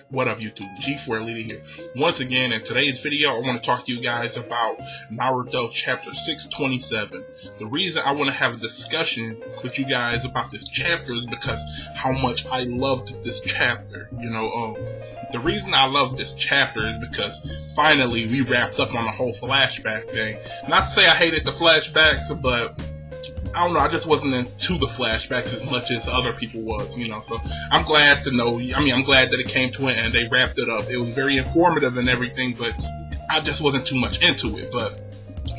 What up, YouTube? G4 Leader here. Once again, in today's video, I want to talk to you guys about Naruto Chapter 627. The reason I want to have a discussion with you guys about this chapter is because how much I loved this chapter. The reason I love this chapter is because finally we wrapped up on the whole flashback thing. Not to say I hated the flashbacks, but I don't know, I just wasn't into the flashbacks as much as other people was, so I'm glad to know, I'm glad that it came to an end, they wrapped it up. It was very informative and everything, but I just wasn't too much into it. But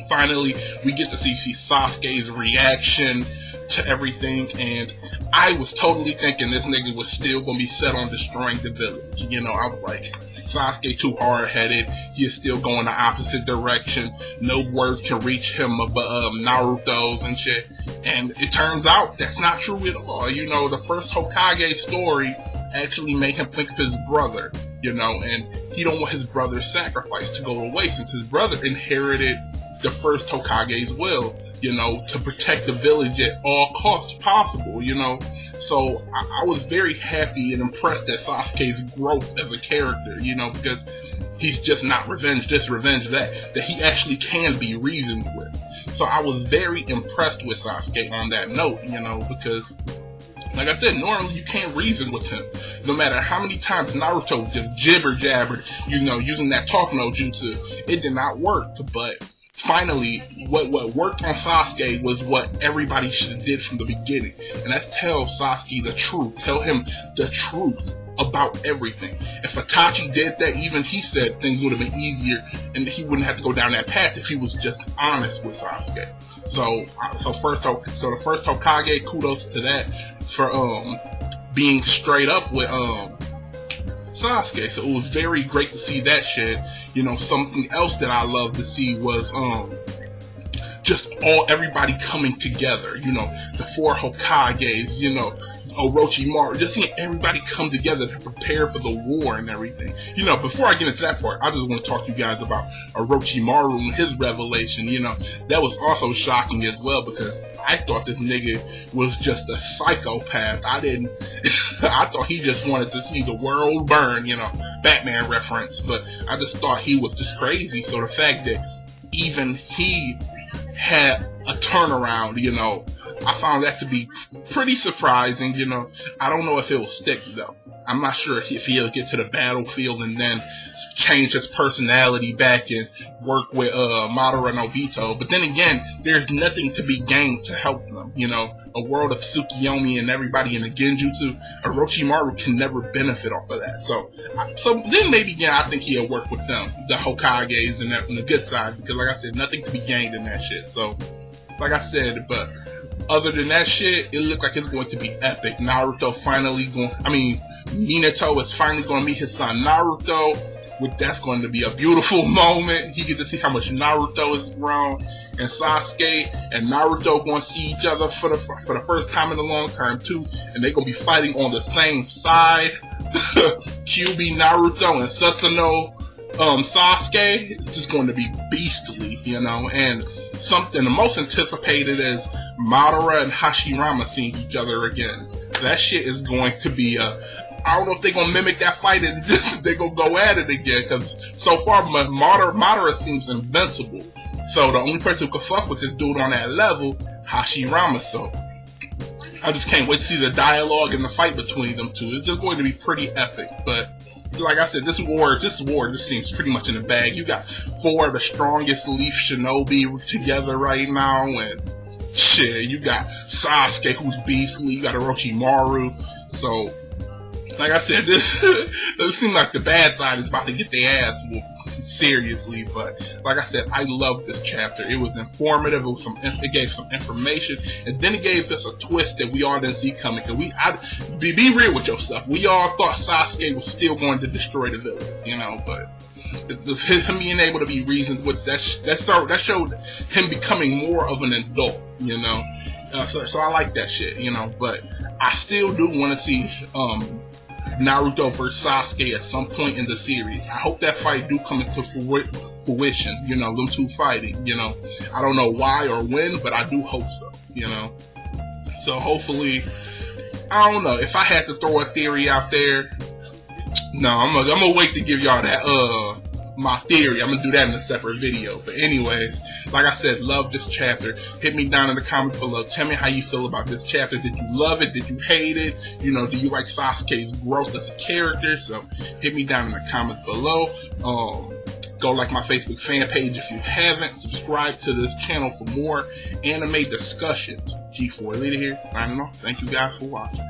finally, we get to see Sasuke's reaction to everything, and I was totally thinking this nigga was still gonna be set on destroying the village. I was like, Sasuke too hard-headed, he is still going the opposite direction, no words can reach him but Naruto's and shit. And it turns out that's not true at all. The first Hokage story actually made him think of his brother, and he don't want his brother's sacrifice to go away, since his brother inherited the first Hokage's will, to protect the village at all costs possible, So I was very happy and impressed at Sasuke's growth as a character, because he's just not revenge this, revenge that he actually can be reasoned with. So I was very impressed with Sasuke on that note, because like I said, normally you can't reason with him. No matter how many times Naruto just jibber-jabbered, using that talk no jutsu, it did not work. But finally, what worked on Sasuke was what everybody should have did from the beginning. And that's tell Sasuke the truth. Tell him the truth about everything. If Itachi did that, even he said things would have been easier and he wouldn't have to go down that path if he was just honest with Sasuke. So the first Hokage, kudos to that for being straight up with Sasuke. So it was very great to see that shit. Something else that I love to see was just everybody coming together. The four Hokages, Orochimaru, just seeing everybody come together to prepare for the war and everything. Before I get into that part, I just want to talk to you guys about Orochimaru and his revelation. That was also shocking as well, because I thought this nigga was just a psychopath. I thought he just wanted to see the world burn, Batman reference, but I just thought he was just crazy. So the fact that even he had a turnaround, I found that to be pretty surprising. I don't know if it will stick though. I'm not sure if he'll get to the battlefield and then change his personality back and work with Madara and Obito. But then again, there's nothing to be gained to help them. A world of Tsukiyomi and everybody in the Genjutsu, Orochimaru can never benefit off of that. So then maybe I think he'll work with them, the Hokages, and that on the good side, because like I said, nothing to be gained in that shit. So like I said, but other than that shit, it looked like it's going to be epic. Minato is finally going to meet his son Naruto. That's going to be a beautiful moment. He get to see how much Naruto has grown, and Sasuke and Naruto going to see each other for the first time in a long time too, and they're going to be fighting on the same side. QB Naruto and Susanoo Sasuke, it's just going to be beastly, and something the most anticipated is Madara and Hashirama seeing each other again. That shit is going to be I don't know if they're going to mimic that fight and they're going to go at it again, because so far Madara seems invincible. So the only person who can fuck with this dude on that level, Hashirama. So I just can't wait to see the dialogue and the fight between them two. It's just going to be pretty epic. But like I said, this war just seems pretty much in the bag. You got four of the strongest Leaf Shinobi together right now, and shit, you got Sasuke who's beastly, you got Orochimaru. So like I said, this doesn't seem like the bad side is about to get their ass whooped, seriously. But like I said, I loved this chapter. It was informative. It gave some information, and then it gave us a twist that we all didn't see coming. Cause be real with yourself. We all thought Sasuke was still going to destroy the village, but him being able to be reasoned with that showed him becoming more of an adult, So I like that shit, But I still do want to see Naruto versus Sasuke at some point in the series. I hope that fight do come into fruition, them two fighting, I don't know why or when, but I do hope so, So hopefully, I don't know, if I had to throw a theory out there, No, I'm gonna wait to give y'all that my theory. I'm gonna do that in a separate video. But anyways, like I said, love this chapter. Hit me down in the comments below. Tell me how you feel about this chapter. Did you love it? Did you hate it? You know, do you like Sasuke's growth as a character? So hit me down in the comments below. Go like my Facebook fan page if you haven't. Subscribe to this channel for more anime discussions. G4 Leader here, signing off. Thank you guys for watching.